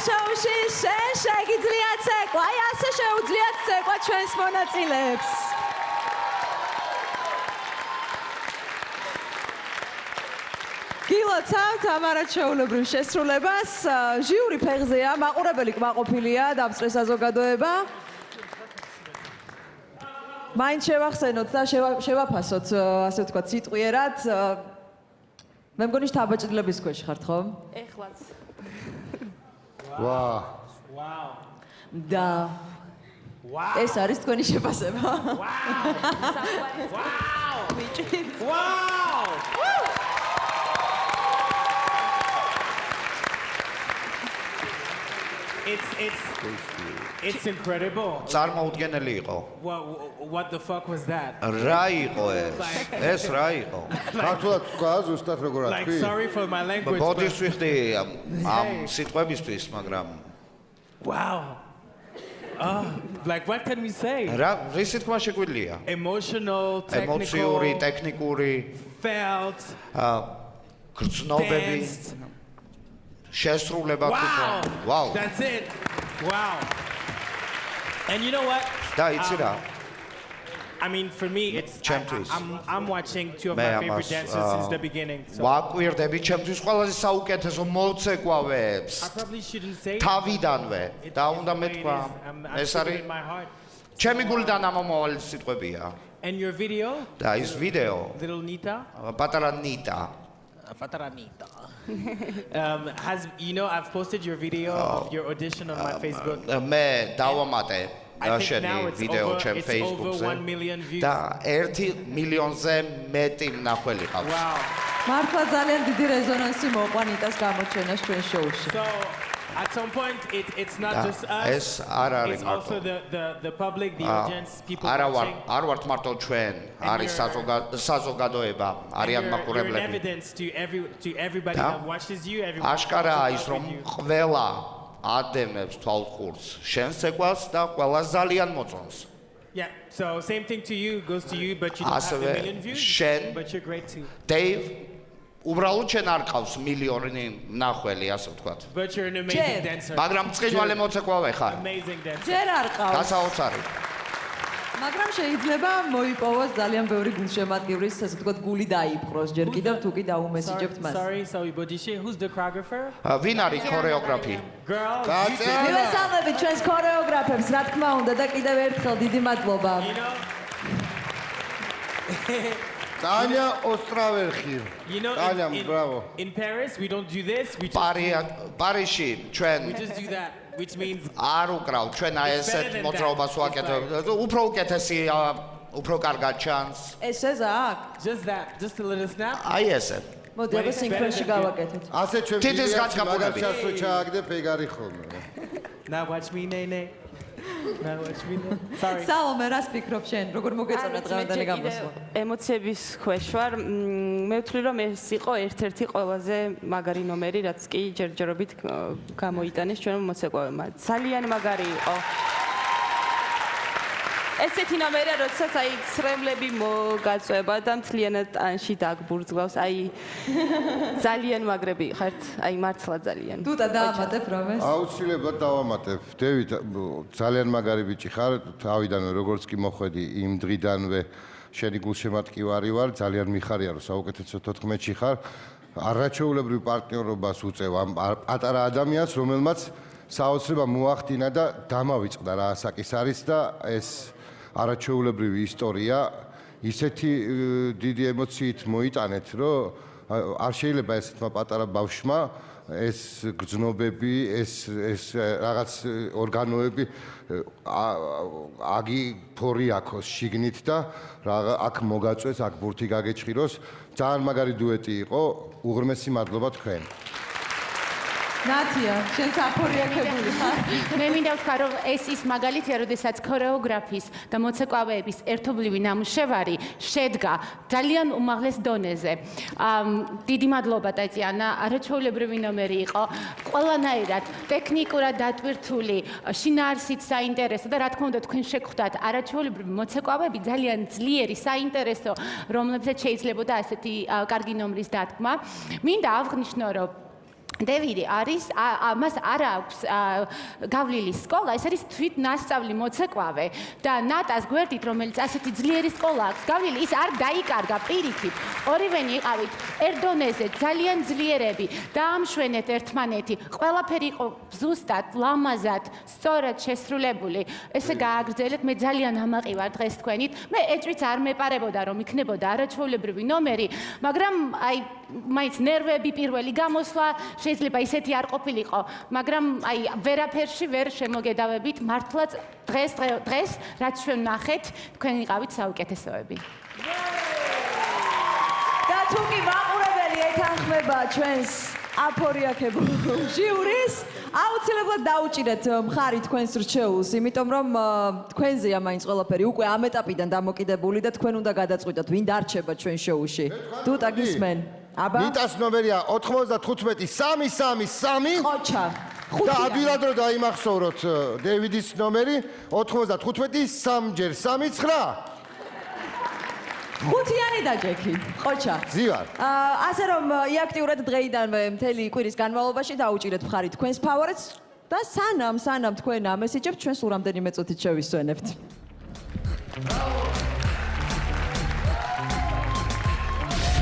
შოუში შენ შეგიძლია ცეკვა, აი ასე შეუძლიათ ცეკვა ჩვენს მონაწილეებს. გილოცავთ ამარად შეულებრივ შესრულებას. ჟიური ფეხზეა, მაყურებელი კმაყოფილია, დამწრე საზოგადოება. მაინც შევახსენოთ და შევაფასოთ, ასე ვთქვათ, სიტყვიერად. მე მგონი შთაბეჭდილების ქვეშ ხართ, ხო? ეხლაც. ვაა. ვაუ. და ეს არის თქვენი შეფასება. ვაუ. ვაუ. It's incredible. წარმოუდგენელი იყო. What the fuck was that? რა იყო ეს? ეს რა იყო? ქართულად თქვა ზუსტად როგორ Like ათქვი? sorry for my language. ბოდიშ ვიხდი ამ სიტყვებისთვის, მაგრამ Wow. Like what can we say? რა რისი თქმა შეგვიძლია? Emotional, ემოციური, technical, ტექნიკური, felt, გრძნობები, danced. შესრულება Wow. ვაუ. That's it. Wow. And you know what? და იცი რა? I mean, for me, it's I'm watching two of my favorite dancers since the beginning. So ვაკვირდები ჩემთვის ყველაზე საუკეთესო მოცეკვავებს. I probably shouldn't say it. თავიდანვე და უნდა მეთქვა. ეს არის in my heart. ჩემი გულიდან ამომავალი სიტყვებია. And your video? და ის ვიდეო Little Nita? პატარა ნიტა. Fataranita. Has I've posted your video of your audition on my Facebook. მე დავამატე I think now შენი it's ვიდეო over, ჩემ it's over Facebook-ზე 1 million views. და 1 მილიონზე მეტი მნახველი ყავს. Wow. მართლა ძალიან დიდი რეზონანსი მოყვა ნიტას გამოჩენას ჩვენ შოუში. So at some point it's not just us. ეს არ არის It's also the public, the audience, people watching. არ ვართ მარტო ჩვენ, არის საზოგადოება, არიან You're an მაყურებლები. evidence to everybody that watches you, everyone. აშკარაა ის რომ ყველა ადემებს თვალყურს შენს ცეკვას და ყველა ძალიან მოწონს. Yeah, so same thing to you, goes to you, but you don't have a million views, but you're great too. Dave, უბრალოდ შენ არ ყავს მილიონი მნახველი, ასე ვთქვათ. But you're an amazing dancer. მაგრამ წყინვალე მოცეკვავე ხარ. Amazing dancer. ჯერ არ ყავს. გასაოცარი. მაგრამ შეიძლება მოიპოვოს ძალიან ბევრი გულშემატკივრის, ასე ვთქვათ, გული დაიპყროს ჯერ კიდევ თუ კი დაუმესიჯებთ მას. Sorry, Bodishi. Who's the choreographer? ვინ არის ქორეოგრაფი? Girl. მივესალმებით ჩვენს ქორეოგრაფებს, რა თქმა უნდა და კიდევ ერთხელ დიდი მადლობა. Tanya Ostraverxi. Tanya, bravo. In Paris, we don't do this. We პარიში ჩვენ we just do that, which means არ უკრავ ჩვენ აი ესეთ მოძრაობას ვაკეთებ. უფრო უკეთესია, უფრო კარგად ჩანს. ესეა აქ? just that, just a little snap. აი ესე. მოდი აბა სინქრონში გავაკეთეთ. ასე ჩვენ თითის გაჩქაპურები. მაგას რო ჩააგდებ ეგარი ხოლმე. Now watch me, Nene. Now watch me. Sorry. სალომე, რას ფიქრობ შენ? როგორ მოგეწონა დღევანდელი გამოსვლა? ემოციების ქვეშ ვარ. მე ვთვლი რომ ეს იყო ერთ-ერთი ყველაზე მაგარი ნომერი, რაც კი ჯერჯერობით გამოიტანეს ჩვენ მოცეკვავებმა. ძალიან მაგარი იყო. ესეთი ნომერია, როდესაც აი ცრემლები მოგაწვება და მთლიანად ტანში დაგბურძგავს. აი ძალიან მაგრები ხართ, აი მართლა ძალიან. თუთა დაამატებ რომეს? აუცილებლად დავამატებ. დევიდ, ძალიან მაგარი ბიჭი ხარ, თავიდანვე როგორც კი მოხვედი იმ დღიდანვე შენი გულშემატკივარი ვარ, ძალიან მიხარია რომ საუკეთესო 14-ში ხარ. არაჩვეულებრივ პარტნიორობას უწევ ამ პატარა ადამიანს, რომელმაც საოცრება მოახდინა და დამავიწყდა რა ასაკის არის და ეს არაჩვეულებრივი ისტორია ისეთი დიდი ემოციით მოიტანეთ, რომ არ შეიძლება ესეთმა პატარა ბავშვმა ეს გრძნობები, ეს რაღაც ორგანოები აგი ფორი აქვს შიგნით და აქ მოგაწვეს, აქ ბურთი გაგეჭხიროს. ძალიან მაგარი დუეტი იყო. უღრმესი მადლობა თქვენ. ნათია, შენ საფორიაქებული ხარ? მე მინდა ვთქვა, რომ ეს ის მაგალითია, როდესაც ქორეოგრაფის და მოცეკვავეების ერთობლივი ნამუშევარი შედგა ძალიან უმაღლეს დონეზე. დიდი მადლობა ტატიანა, არაჩვეულებრივი ნომერი იყო. ყველანაირად ტექნიკურად დატვირთული, შინაარსით საინტერესო და რა თქმა უნდა თქვენ შეგხვდათ არაჩვეულებრივი მოცეკვავეები, ძალიან ძლიერი, საინტერესო, რომლებსაც შეიძლებოდა ასეთი კარგი ნომრის დათქმა. მინდა აღვნიშნო, რომ დევიდი არის მას არ აქვს გავლილი სკოლა, ეს არის თვითნასწავლი მოცეკვავე და ნატას გვერდით, რომელიც ასეთი ძლიერი სკოლა აქვს გავლილი, ის არ დაიკარგა პირიქით. ორივენი იყავით ერთ დონეზე, ძალიან ძლიერები, დაამშვენეთ ერთმანეთი. ყველაფერი იყო ზუსტად, ლამაზად, სწორად შესრულებული. ესე გააგრძელეთ, მე ძალიან ამაყი ვარ დღეს თქვენით. მე ეჭვიც არ მეპარებოდა რომ იქნებოდა არაჩვეულებრივი ნომერი, მაგრამ აი მაინც ნერვები პირველი გამოსვლა შეიძლება ისეთი არ ყოფილიყო, მაგრამ აი ვერაფერში ვერ შემოგედავებით, მართლაც დღეს რაც ჩვენ ნახეთ, თქვენ იყავით საუკეთესოები. და თუ კი მაყურებელი ეთანხმება ჩვენს აფორიაქებულ ჟიურის, აუცილებლად დაუჭირეთ მხარი თქვენს რჩეულს, იმიტომ რომ თქვენზეა მაინც ყველაფერი უკვე ამ ეტაპიდან დამოკიდებული და თქვენ უნდა გადაწყვიტოთ, ვინ დარჩება ჩვენ შოუში. თუტა გისმენ? აბა? ნიტას ნომერია 95-333. ყოჩა. და ადვილად რომ დაიმახსოვროთ დევიდის ნომერი 95-3-3-9. ხუთიანი დაჯექი. ყოჩა. ზივარ. ასე რომ იაქტიურად დღეიდანვე მთელი კვირის განმავლობაში დაუჭირეთ მხარი თქვენს ფავორიტს და სანამ თქვენ ამესიჯებთ, ჩვენ სულ რამდენიმე წუთით შევისვენებთ.